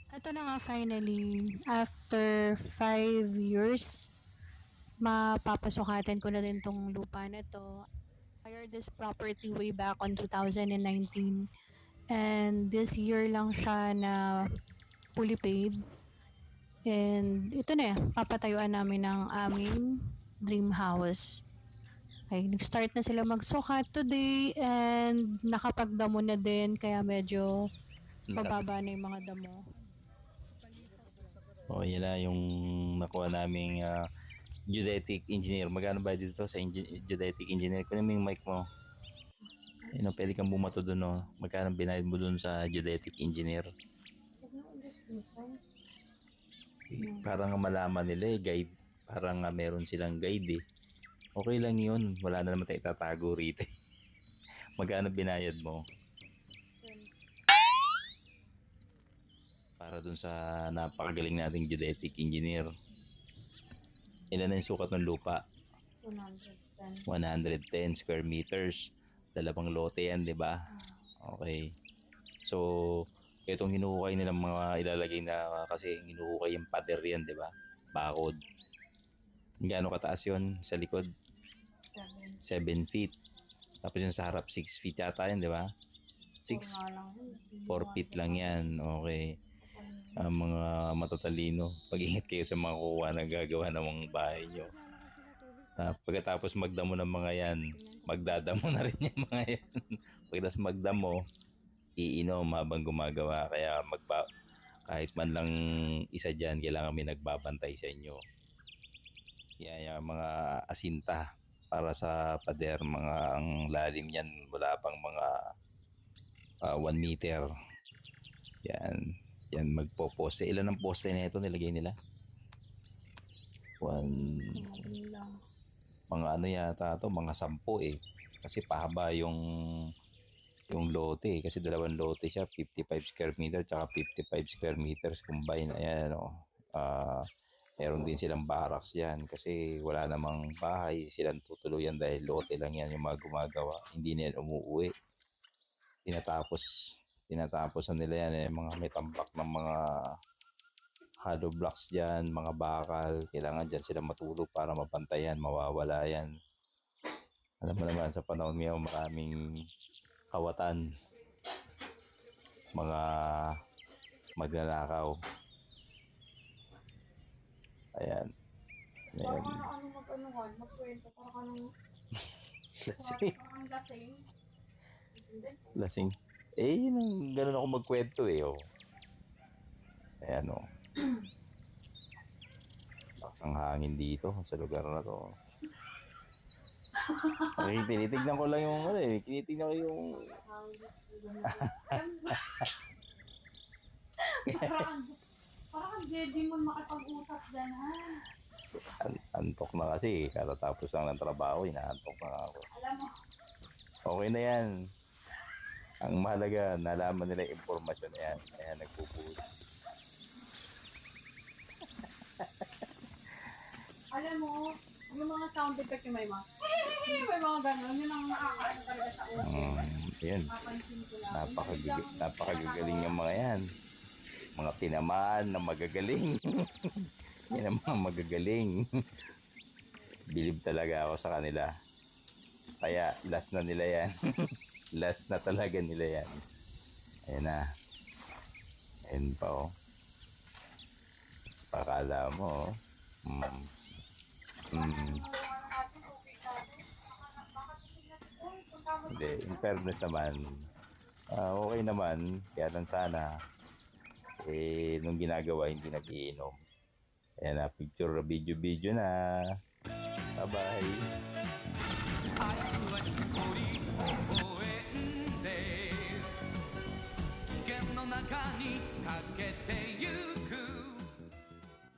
Ito na nga finally, after 5 years, mapapasukatin ko na din tong lupa na to. I acquired this property way back on 2019 and this year lang siya na fully paid. And ito na, papatayuan namin ng aming dream house. Okay, nag-start na sila magsukat today and nakapagdamo na din kaya medyo mababa na yung mga damo. O, yan na yung nakuha naming geodetic engineer. Magkano ba dito sa geodetic engineer? Kunin mo yung mic mo. Pwede kang bumato doon, no? Magkano binayad mo doon sa geodetic engineer? Parang malaman nila guide. Parang meron silang guide Okay lang yun. Wala na naman tayo itatago rito. Magkano binayad mo? Para dun sa napakagaling nating geodetic engineer. Ilan na yung sukat ng lupa? 110 square meters. Dalawang lote yan, di ba? Okay. So, itong hinuhukay nilang mga ilalagay na kasi hinuhukay yung pader yan, di ba? Bakod. Gaano kataas yun sa likod? 7 feet. Tapos yung sa harap 6 feet yata yan, di ba? 4 feet lang yan. Okay. Mga matatalino, pag-ingat kayo sa mga kuha na gagawa ng mga bahay nyo. Pagkatapos magdamo ng mga yan, magdadamo na rin yung mga yan. Pagkatapos magdamo, iinom habang gumagawa. Kaya kahit man lang isa dyan, kailangan may nagbabantay sa inyo. Yan yung mga asinta para sa pader, mga ang lalim yan, wala pang mga 1 meter. Yan magpo-poste. Ilan ang poste na ito nilagay nila? Mga ano yata ito, mga 10 Kasi pahaba yung lote kasi dalawang lote siya, 55 square meter tsaka 55 square meters combine. Ayan meron din silang barracks yan kasi wala namang bahay silang tutuluyan dahil lote lang yan yung mga gumagawa, hindi na yan umuwi. Tinatapos na nila yan mga may tambak ng mga hollow blocks dyan, mga bakal, kailangan dyan sila matulog para mabantayan, mawawala yan. Alam mo naman sa panahon ngayon maraming kawatan, mga magnanakaw. Ayan. Magkwento, parang lasing. Lasing. Yun ang ganun ako magkwento Ayan Lakas ang hangin dito sa lugar na to. Okay, tinitignan ko lang yung tinitignan ko yung parang ready mo makapag-utas dyan, ha? Antok na kasi, katatapos lang ng trabaho, inaantok na ako. Alam mo. Okay na yan. Ang mahalaga, nalaman nila yung impormasyon na yan. Ayan, nagpupulit. Alam mo, yung mga sound effect yung may mga gano'n, yun ang nakakaano talaga sa ulo. Yan. Napakagagaling yung mga yan. Mga tinamaan na magagaling. Yan ang mga magagaling. Bilib talaga ako sa kanila. Kaya last na nila yan. Last na talaga nila yan. Ayan na. Ayan pa Pakala mo Hindi, in fairness naman, okay naman. Kaya lang sana, nung ginagawa, hindi nag-iinom. Ayan na, picture, video na. Bye-bye.